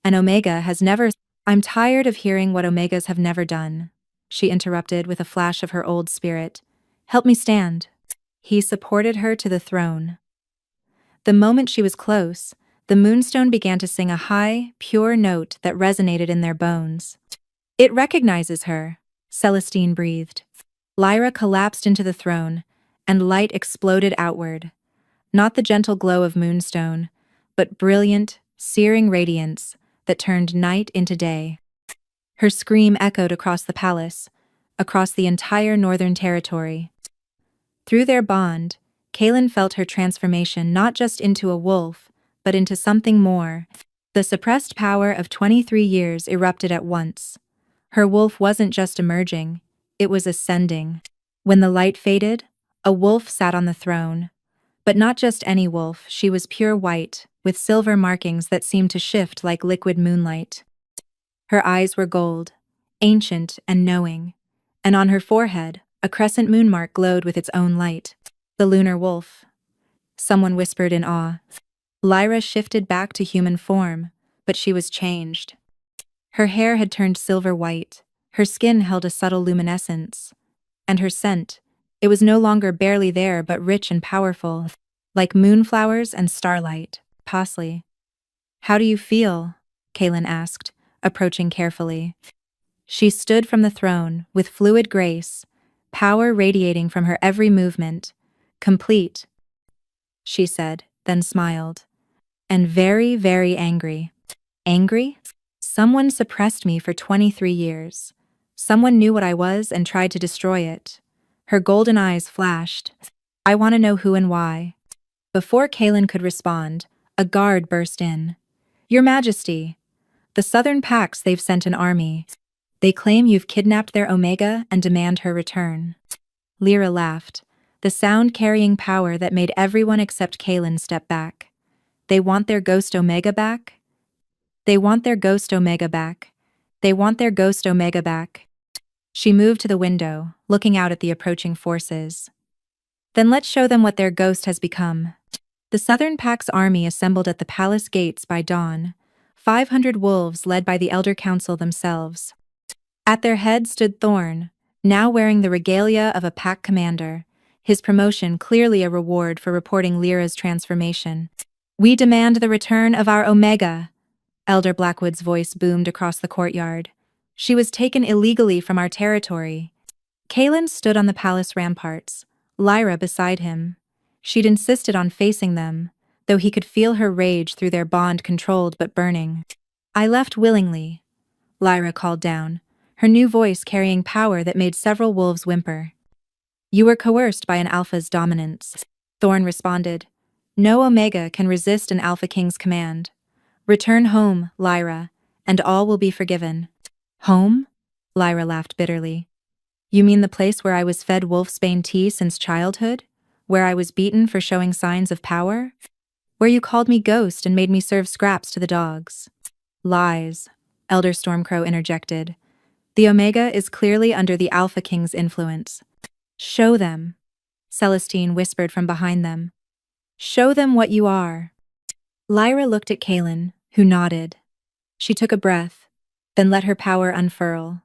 An Omega has never... I'm tired of hearing what Omegas have never done, she interrupted with a flash of her old spirit. Help me stand. He supported her to the throne. The moment she was close, the moonstone began to sing a high, pure note that resonated in their bones. It recognizes her, Celestine breathed. Lyra collapsed into the throne, and light exploded outward. Not the gentle glow of moonstone, but brilliant, searing radiance that turned night into day. Her scream echoed across the palace, across the entire northern territory. Through their bond, Kaelin felt her transformation not just into a wolf, but into something more. The suppressed power of 23 years erupted at once. Her wolf wasn't just emerging, it was ascending. When the light faded, a wolf sat on the throne. But not just any wolf, she was pure white, with silver markings that seemed to shift like liquid moonlight. Her eyes were gold, ancient and knowing, and on her forehead, a crescent moon mark glowed with its own light. The lunar wolf. Someone whispered in awe. Lyra shifted back to human form, but she was changed. Her hair had turned silver white, her skin held a subtle luminescence, and her scent, it was no longer barely there but rich and powerful, like moonflowers and starlight. Parsley. How do you feel? Kaelin asked, approaching carefully. She stood from the throne, with fluid grace, power radiating from her every movement. Complete, she said, then smiled. And very, very angry. Angry? Someone suppressed me for 23 years. Someone knew what I was and tried to destroy it. Her golden eyes flashed. I want to know who and why. Before Kaelin could respond, A guard burst in. Your Majesty, the southern packs, they've sent an army. They claim you've kidnapped their Omega and demand her return. Lyra laughed, the sound carrying power that made everyone except Kaelin step back. They want their ghost Omega back? They want their ghost Omega back. They want their ghost Omega back. She moved to the window, looking out at the approaching forces. Then let's show them what their ghost has become. The Southern Pack's army assembled at the palace gates by dawn, 500 wolves led by the Elder Council themselves. At their head stood Thorn, now wearing the regalia of a pack commander, his promotion clearly a reward for reporting Lyra's transformation. We demand the return of our Omega, Elder Blackwood's voice boomed across the courtyard. She was taken illegally from our territory. Kaelin stood on the palace ramparts, Lyra beside him. She'd insisted on facing them, though he could feel her rage through their bond controlled but burning. I left willingly, Lyra called down, her new voice carrying power that made several wolves whimper. You were coerced by an Alpha's dominance, Thorn responded. No Omega can resist an Alpha King's command. Return home, Lyra, and all will be forgiven. Home? Lyra laughed bitterly. You mean the place where I was fed wolfsbane tea since childhood? Where I was beaten for showing signs of power? Where you called me ghost and made me serve scraps to the dogs? Lies, Elder Stormcrow interjected. The Omega is clearly under the Alpha King's influence. Show them, Celestine whispered from behind them. Show them what you are. Lyra looked at Kaelin, who nodded. She took a breath, then let her power unfurl.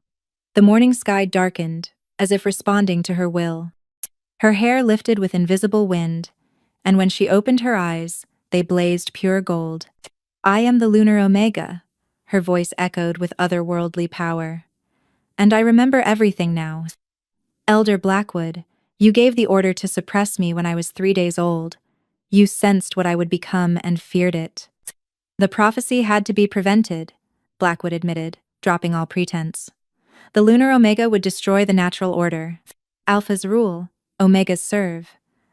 The morning sky darkened, as if responding to her will. Her hair lifted with invisible wind, and when she opened her eyes, they blazed pure gold. I am the Lunar Omega, her voice echoed with otherworldly power. And I remember everything now. Elder Blackwood, you gave the order to suppress me when I was 3 days old. You sensed what I would become and feared it. The prophecy had to be prevented, Blackwood admitted, dropping all pretense. The Lunar Omega would destroy the natural order. Alphas rule, Omegas serve.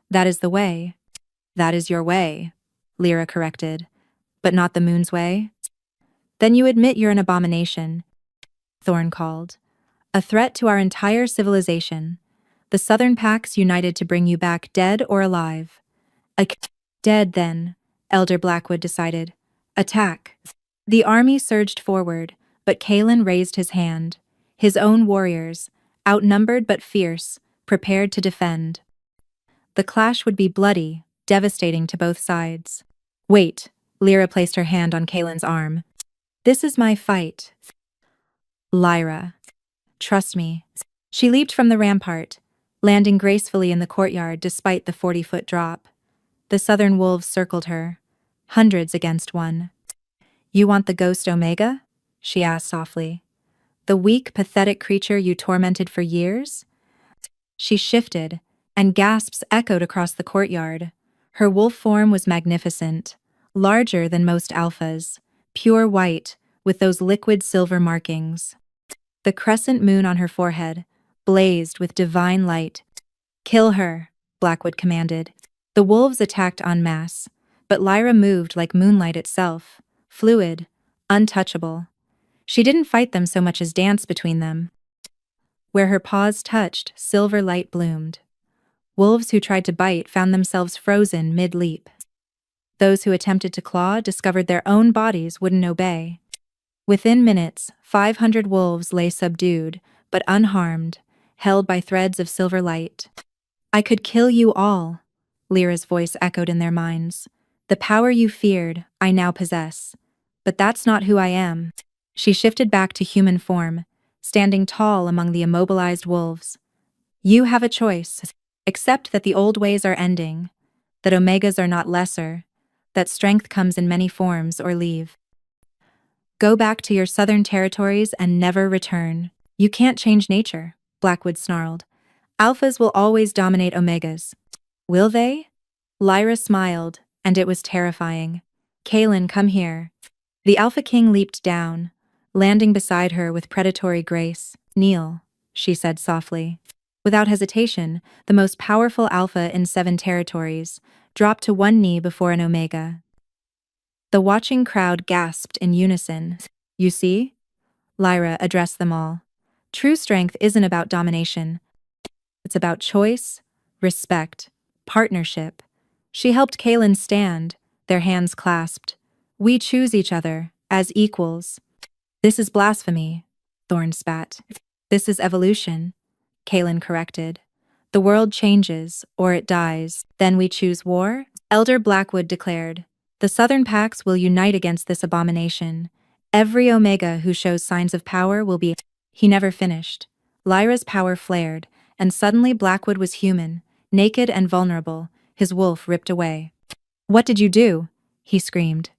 That is the way. That is your way, Lyra corrected. But not the moon's way? Then you admit you're an abomination, Thorn called. A threat to our entire civilization. The Southern Packs united to bring you back dead or alive. Dead then, Elder Blackwood decided. Attack. The army surged forward, but Kaelin raised his hand. His own warriors, outnumbered but fierce, prepared to defend. The clash would be bloody, devastating to both sides. Wait, Lyra placed her hand on Kaelin's arm. This is my fight. Lyra. Trust me. She leaped from the rampart, landing gracefully in the courtyard despite the 40-foot drop. The southern wolves circled her, hundreds against one. You want the ghost Omega? She asked softly. The weak, pathetic creature you tormented for years? She shifted, and gasps echoed across the courtyard. Her wolf form was magnificent, larger than most alphas, pure white, with those liquid silver markings. The crescent moon on her forehead blazed with divine light. Kill her, Blackwood commanded. The wolves attacked en masse, but Lyra moved like moonlight itself, fluid, untouchable. She didn't fight them so much as dance between them. Where her paws touched, silver light bloomed. Wolves who tried to bite found themselves frozen mid-leap. Those who attempted to claw discovered their own bodies wouldn't obey. Within minutes, 500 wolves lay subdued, but unharmed, held by threads of silver light. I could kill you all, Lyra's voice echoed in their minds. The power you feared, I now possess. But that's not who I am. She shifted back to human form, standing tall among the immobilized wolves. You have a choice. Accept that the old ways are ending, that Omegas are not lesser, that strength comes in many forms, or leave. Go back to your southern territories and never return. You can't change nature, Blackwood snarled. Alphas will always dominate Omegas. Will they? Lyra smiled, and it was terrifying. Kaelin, come here. The Alpha King leaped down, landing beside her with predatory grace. Kneel, she said softly. Without hesitation, the most powerful Alpha in 7 territories dropped to one knee before an Omega. The watching crowd gasped in unison. You see? Lyra addressed them all. True strength isn't about domination. It's about choice, respect, partnership. She helped Kaelin stand, their hands clasped. We choose each other, as equals. This is blasphemy, Thorn spat. This is evolution, Kaelin corrected. The world changes, or it dies. Then we choose war? Elder Blackwood declared. The Southern Pacts will unite against this abomination. Every Omega who shows signs of power will be— He never finished. Lyra's power flared, and suddenly Blackwood was human, naked and vulnerable, his wolf ripped away. What did you do? He screamed.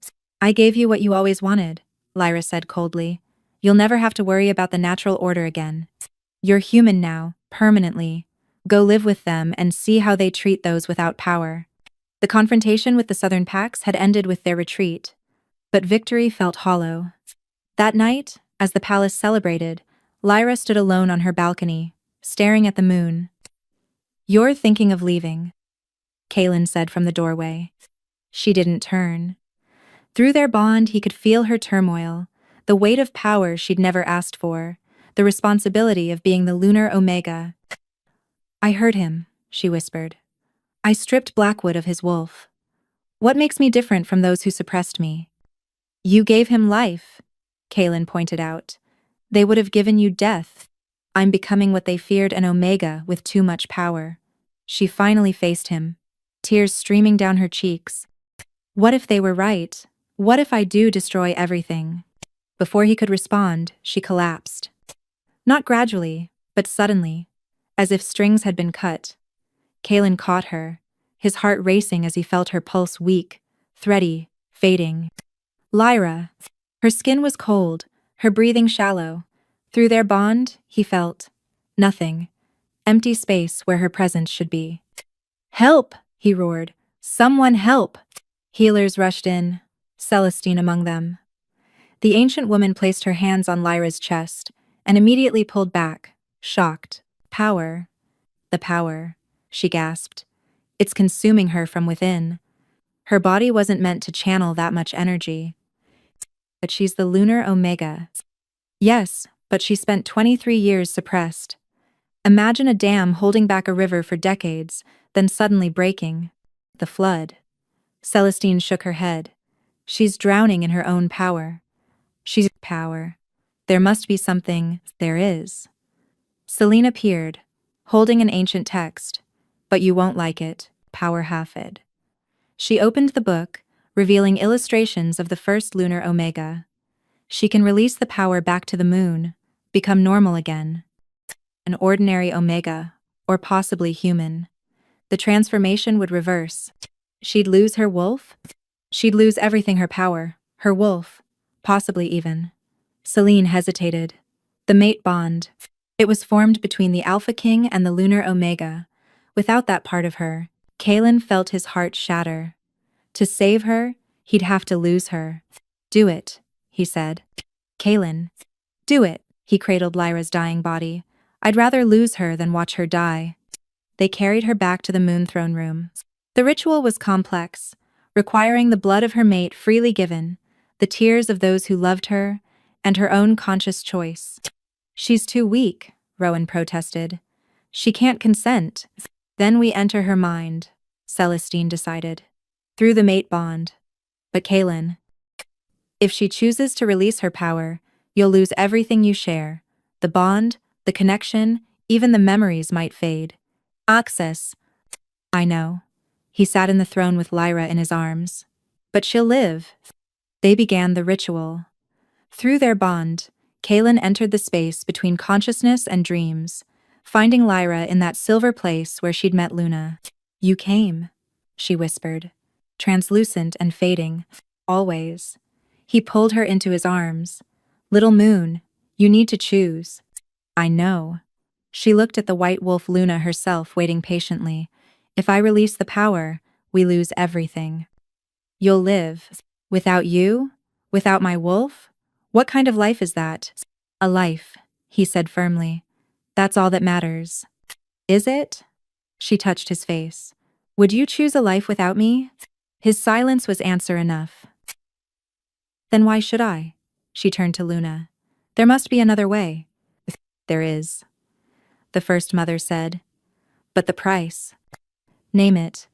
I gave you what you always wanted, Lyra said coldly. You'll never have to worry about the natural order again. You're human now, permanently. Go live with them and see how they treat those without power. The confrontation with the Southern Pacts had ended with their retreat, but victory felt hollow. That night, as the palace celebrated, Lyra stood alone on her balcony, staring at the moon. You're thinking of leaving, Kaelin said from the doorway. She didn't turn. Through their bond, he could feel her turmoil, the weight of power she'd never asked for, the responsibility of being the lunar Omega. I heard him, she whispered. I stripped Blackwood of his wolf. What makes me different from those who suppressed me? You gave him life, Kaelin pointed out. They would have given you death. I'm becoming what they feared, an Omega with too much power. She finally faced him, tears streaming down her cheeks. What if they were right? What if I do destroy everything? Before he could respond, she collapsed. Not gradually, but suddenly, as if strings had been cut. Kaelin caught her, his heart racing as he felt her pulse weak, thready, fading. Lyra. Her skin was cold, her breathing shallow. Through their bond, he felt nothing. Empty space where her presence should be. Help! He roared. Someone help! Healers rushed in, Celestine among them. The ancient woman placed her hands on Lyra's chest and immediately pulled back, shocked. Power. The power, she gasped. It's consuming her from within. Her body wasn't meant to channel that much energy. But she's the lunar Omega. Yes, but she spent 23 years suppressed. Imagine a dam holding back a river for decades, then suddenly breaking. The flood. Celestine shook her head. She's drowning in her own power. She's power. There must be something. There is. Celine appeared, holding an ancient text. But you won't like it. Power Hafid. She opened the book, revealing illustrations of the first lunar Omega. She can release the power back to the moon, become normal again. An ordinary Omega, or possibly human. The transformation would reverse. She'd lose her wolf? She'd lose everything, her power, her wolf, possibly even. Celine hesitated. The mate bond. It was formed between the Alpha King and the lunar Omega. Without that part of her, Kaelin felt his heart shatter. To save her, he'd have to lose her. Do it, he said. Kaelin. Do it, he cradled Lyra's dying body. I'd rather lose her than watch her die. They carried her back to the moon throne room. The ritual was complex, requiring the blood of her mate freely given, the tears of those who loved her, and her own conscious choice. She's too weak, Rowan protested. She can't consent. Then we enter her mind, Celestine decided. Through the mate bond. But Kaelin. If she chooses to release her power, you'll lose everything you share. The bond, the connection, even the memories might fade. Access. I know. He sat in the throne with Lyra in his arms. But she'll live. They began the ritual. Through their bond, Kaelin entered the space between consciousness and dreams, finding Lyra in that silver place where she'd met Luna. You came, she whispered, translucent and fading, always. He pulled her into his arms. Little moon, you need to choose. I know. She looked at the white wolf Luna herself, waiting patiently. If I release the power, we lose everything. You'll live. Without you? Without my wolf? What kind of life is that? A life, he said firmly. That's all that matters. Is it? She touched his face. Would you choose a life without me? His silence was answer enough. Then why should I? She turned to Luna. There must be another way. There is, the first mother said. But the price? Name it.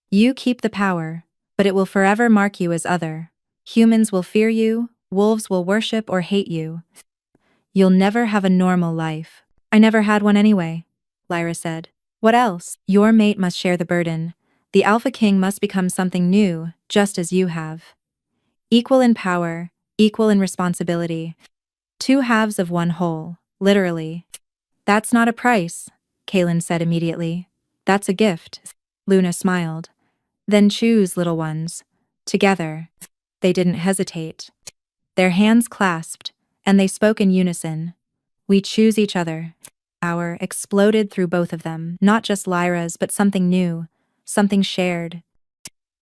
You keep the power, but it will forever mark you as other. Humans will fear you, wolves will worship or hate you. You'll never have a normal life. I never had one anyway, Lyra said. What else? Your mate must share the burden. The Alpha King must become something new, just as you have. Equal in power, equal in responsibility. Two halves of one whole, literally. That's not a price, Kaelin said immediately. That's a gift. Luna smiled. Then choose, little ones. Together. They didn't hesitate. Their hands clasped, and they spoke in unison. We choose each other. Power exploded through both of them, not just Lyra's, but something new, something shared.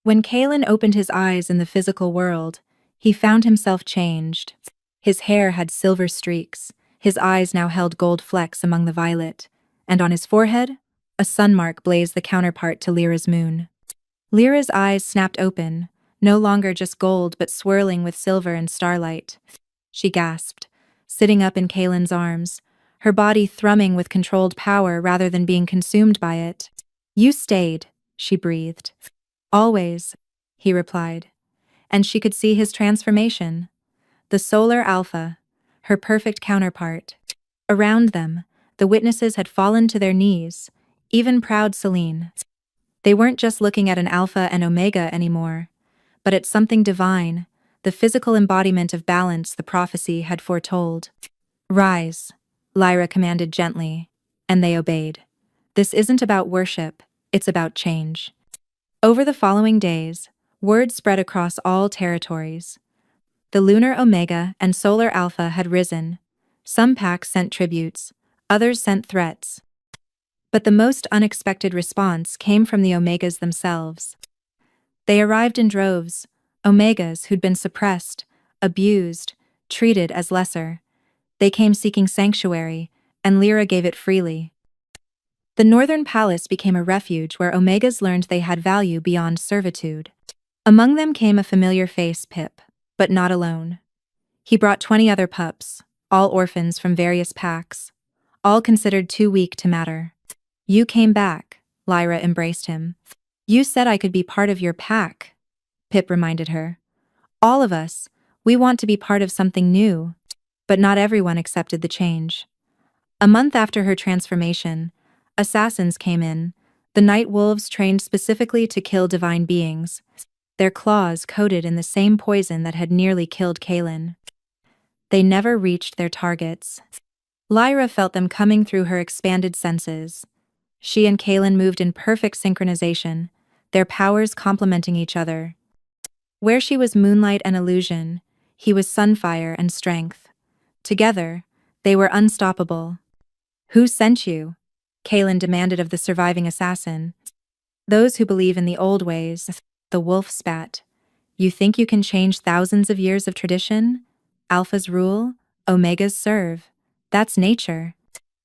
When Kaelin opened his eyes in the physical world, he found himself changed. His hair had silver streaks, his eyes now held gold flecks among the violet, and on his forehead, a sun mark blazed the counterpart to Lyra's moon. Lyra's eyes snapped open, no longer just gold but swirling with silver and starlight. She gasped, sitting up in Kaelin's arms, her body thrumming with controlled power rather than being consumed by it. You stayed, she breathed. Always, he replied. And she could see his transformation. The solar alpha, her perfect counterpart. Around them, the witnesses had fallen to their knees, even proud Celine. They weren't just looking at an alpha and omega anymore, but at something divine, the physical embodiment of balance the prophecy had foretold. Rise, Lyra commanded gently, and they obeyed. This isn't about worship, it's about change. Over the following days, word spread across all territories. The lunar omega and solar alpha had risen. Some packs sent tributes, others sent threats. But the most unexpected response came from the omegas themselves. They arrived in droves, omegas who'd been suppressed, abused, treated as lesser. They came seeking sanctuary, and Lyra gave it freely. The Northern Palace became a refuge where omegas learned they had value beyond servitude. Among them came a familiar face, Pip, but not alone. He brought 20 other pups, all orphans from various packs, all considered too weak to matter. You came back, Lyra embraced him. You said I could be part of your pack, Pip reminded her. All of us, we want to be part of something new. But not everyone accepted the change. A month after her transformation, assassins came in, the night wolves trained specifically to kill divine beings, their claws coated in the same poison that had nearly killed Kaelin. They never reached their targets. Lyra felt them coming through her expanded senses. She and Kaelin moved in perfect synchronization, their powers complementing each other. Where she was moonlight and illusion, he was sunfire and strength. Together, they were unstoppable. Who sent you? Kaelin demanded of the surviving assassin. Those who believe in the old ways, the wolf spat. You think you can change thousands of years of tradition? Alphas rule, omegas serve. That's nature.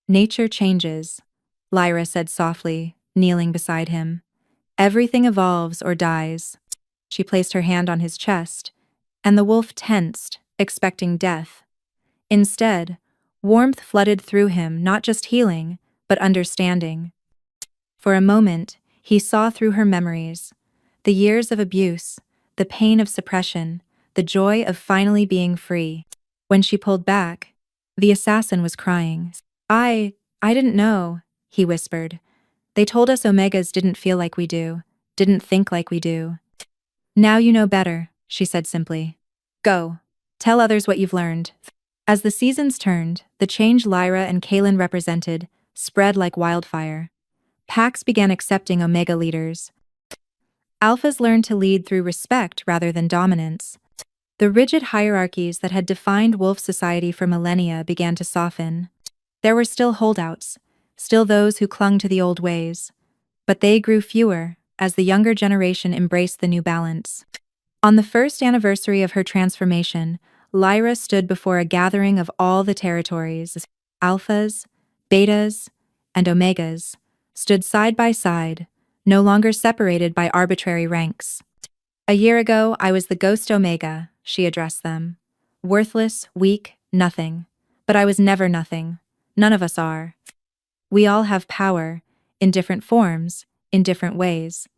Nature changes, Lyra said softly, kneeling beside him. Everything evolves or dies. She placed her hand on his chest, and the wolf tensed, expecting death. Instead, warmth flooded through him, not just healing, but understanding. For a moment, he saw through her memories, the years of abuse, the pain of suppression, the joy of finally being free. When she pulled back, the assassin was crying. I didn't know, he whispered. They told us omegas didn't feel like we do, didn't think like we do. Now you know better, she said simply. Go. Tell others what you've learned. As the seasons turned, the change Lyra and Kaelin represented spread like wildfire. Packs began accepting omega leaders. Alphas learned to lead through respect rather than dominance. The rigid hierarchies that had defined wolf society for millennia began to soften. There were still holdouts, still those who clung to the old ways. But they grew fewer as the younger generation embraced the new balance. On the first anniversary of her transformation, Lyra stood before a gathering of all the territories. Alphas, betas, and omegas stood side by side, no longer separated by arbitrary ranks. A year ago, I was the ghost omega, she addressed them. Worthless, weak, nothing. But I was never nothing. None of us are. We all have power, in different forms, in different ways.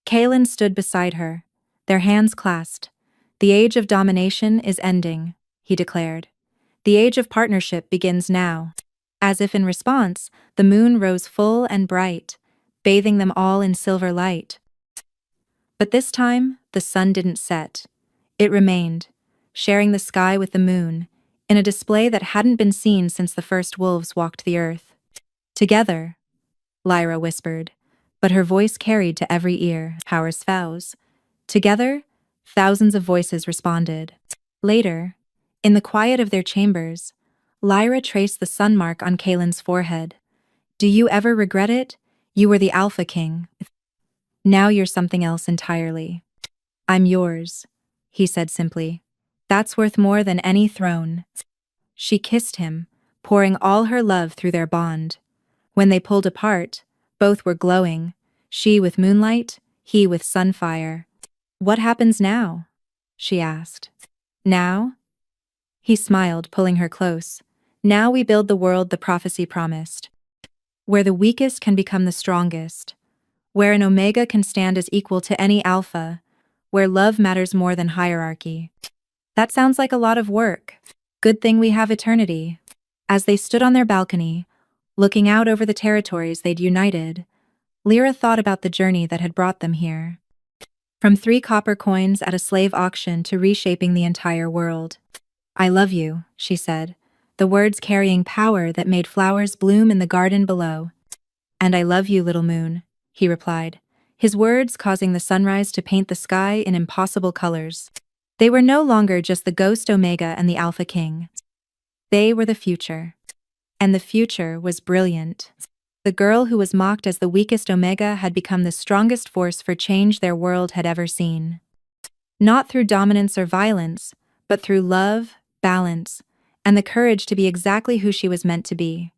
Kaelin stood beside her, their hands clasped. The age of domination is ending, he declared. The age of partnership begins now. As if in response, the moon rose full and bright, bathing them all in silver light. But this time, the sun didn't set. It remained, sharing the sky with the moon, in a display that hadn't been seen since the first wolves walked the earth. Together, Lyra whispered, but her voice carried to every ear. Powers vows. Together, thousands of voices responded. Later, in the quiet of their chambers, Lyra traced the sun mark on Kaelin's forehead. Do you ever regret it? You were the Alpha King. Now you're something else entirely. I'm yours, he said simply. That's worth more than any throne. She kissed him, pouring all her love through their bond. When they pulled apart, both were glowing, she with moonlight, he with sunfire. What happens now? She asked. Now? He smiled, pulling her close. Now we build the world the prophecy promised. Where the weakest can become the strongest. Where an Omega can stand as equal to any Alpha. Where love matters more than hierarchy. That sounds like a lot of work. Good thing we have eternity. As they stood on their balcony, looking out over the territories they'd united, Lyra thought about the journey that had brought them here. From 3 copper coins at a slave auction to reshaping the entire world. I love you, she said, the words carrying power that made flowers bloom in the garden below. And I love you, little moon, he replied, his words causing the sunrise to paint the sky in impossible colors. They were no longer just the ghost Omega and the Alpha King. They were the future. And the future was brilliant. The girl who was mocked as the weakest Omega had become the strongest force for change their world had ever seen. Not through dominance or violence, but through love, balance, and the courage to be exactly who she was meant to be.